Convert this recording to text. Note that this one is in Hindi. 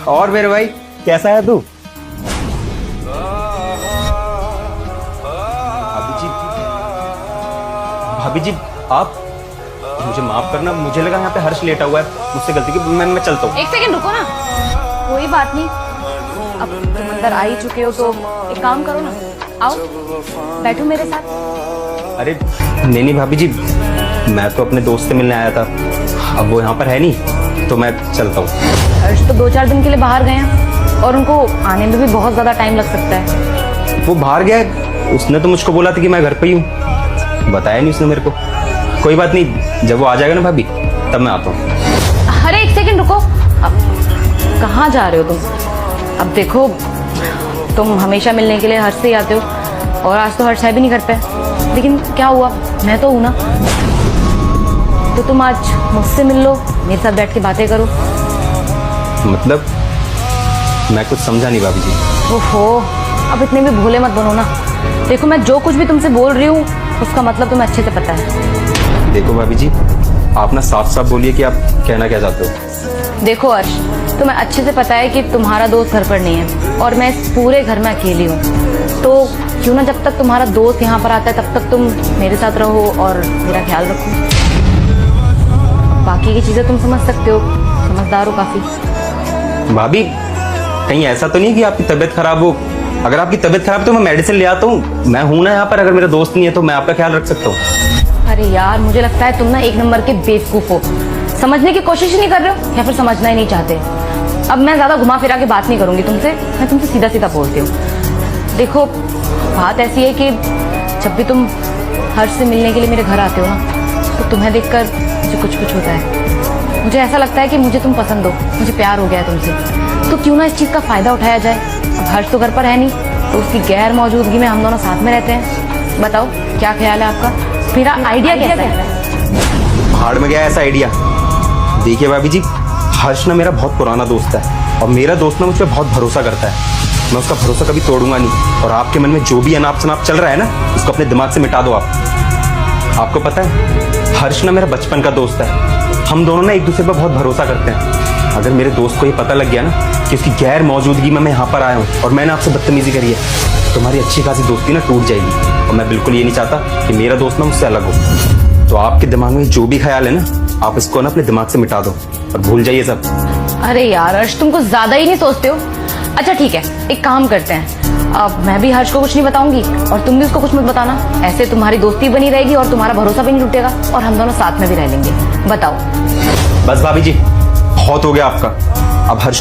और मेरे भाई कैसा है तू? भाभी जी, भाभी जी आप मुझे माफ करना, मुझे लगा यहाँ पे हर्ष लेटा हुआ है, मुझसे गलती की, मैं चलता हूँ। एक सेकंड रुको ना, कोई बात नहीं, अब तुम अंदर आ ही चुके हो तो एक काम करो ना, आओ बैठो मेरे साथ। अरे नहीं भाभी जी, मैं तो अपने दोस्त से मिलने आया था, अब वो यहाँ पर है नहीं तो मैं चलता हूँ। हर्ष तो 2-4 दिन के लिए बाहर गए हैं और उनको आने में भी बहुत ज्यादा टाइम लग सकता है। वो बाहर गया है, उसने तो मुझको बोला था कि मैं घर पे ही हूँ, बताया नहीं उसने मेरे को। कोई बात नहीं, जब वो आ जाएगा ना भाभी तब मैं आता हूँ। अरे एक सेकंड रुको, अब कहाँ जा रहे हो तुम? अब देखो तुम हमेशा मिलने के लिए हर्ष से ही आते हो और आज तो हर्ष है भी नहीं घर पे, लेकिन क्या हुआ, मैं तो हूं ना, तो तुम आज मुझसे मिल लो, मेरे साथ बैठ के बातें करो। मतलब मैं कुछ समझा नहीं भाभी जी। ओहो, अब इतने भी भोले मत बनो ना। देखो मैं जो कुछ भी तुमसे बोल रही हूँ उसका मतलब तुम्हें अच्छे से पता है। देखो भाभी जी, आप ना साफ साफ बोलिए कि आप कहना क्या चाहते हो। देखो हर्ष, तुम्हें अच्छे से पता है कि तुम्हारा दोस्त घर पर नहीं है और मैं इस पूरे घर में अकेली हूँ, तो क्यों ना जब तक तुम्हारा दोस्त यहाँ पर आता है तब तक तुम मेरे साथ रहो और मेरा ख्याल रखो। बाकी की चीजें तुम समझ सकते हो, समझदार हो काफी। भाभी कहीं ऐसा तो नहीं कि आपकी तबीयत खराब हो? अगर आपकी तबीयत खराब है तो मैं मेडिसिन ले आता हूँ, मैं हूं ना यहाँ पर। अगर मेरा दोस्त नहीं है तो मैं आपका ख्याल रख सकता हूँ। अरे यार, मुझे लगता है तुम ना एक नंबर के बेवकूफ हो, समझने की कोशिश ही नहीं कर रहे हो या फिर समझना ही नहीं चाहते। अब मैं ज्यादा घुमा फिरा के बात नहीं करूंगी तुमसे, मैं तुमसे सीधा सीधा बोलती हूँ। देखो बात ऐसी है कि जब भी तुम हर्ष से मिलने के लिए मेरे घर आते हो ना, तो तुम्हें देखकर मुझे कुछ कुछ होता है। मुझे ऐसा लगता है कि मुझे तुम पसंद हो, मुझे प्यार हो गया है तुमसे, तो क्यों ना इस चीज का फायदा उठाया जाए। अब हर्ष तो घर पर है नहीं, तो उसकी गैर मौजूदगी में हम दोनों साथ में रहते हैं। बताओ क्या ख्याल है आपका? मेरा आइडिया कैसा है? भाड़ में गया ऐसा आइडिया। देखिए भाभी जी, हर्ष ना मेरा बहुत पुराना दोस्त है और मेरा दोस्त ना मुझ पर बहुत भरोसा करता है। मैं उसका भरोसा कभी तोड़ूंगा नहीं, और आपके मन में जो भी अनाप शनाप चल रहा है ना, उसको अपने दिमाग से मिटा दो आप। आपको पता है, हर्ष ना मेरा बचपन का दोस्त है, हम दोनों ना एक दूसरे पर बहुत भरोसा करते हैं। अगर मेरे दोस्त को ये पता लग गया ना कि उसकी गैर मौजूदगी में मैं यहाँ पर आया हूँ और मैंने आपसे बदतमीजी करी है, तो हमारी अच्छी खासी दोस्ती ना टूट जाएगी। और मैं बिल्कुल ये नहीं चाहता कि मेरा दोस्त ना मुझसे अलग हो। तो आपके दिमाग में जो भी ख्याल है ना, आप इसको ना अपने दिमाग से मिटा दो और भूल जाइए सब। अरे यार हर्ष, तुम कुछ ज्यादा ही नहीं सोचते हो। अच्छा ठीक है, एक काम करते हैं, अब मैं भी हर्ष को कुछ नहीं बताऊंगी और तुम भी उसको कुछ मत बताना। ऐसे तुम्हारी दोस्ती बनी रहेगी और तुम्हारा भरोसा भी नहीं टूटेगा और हम दोनों साथ में भी रह लेंगे। बताओ। बस भाभी जी, बहुत हो गया आपका। अब हर्ष को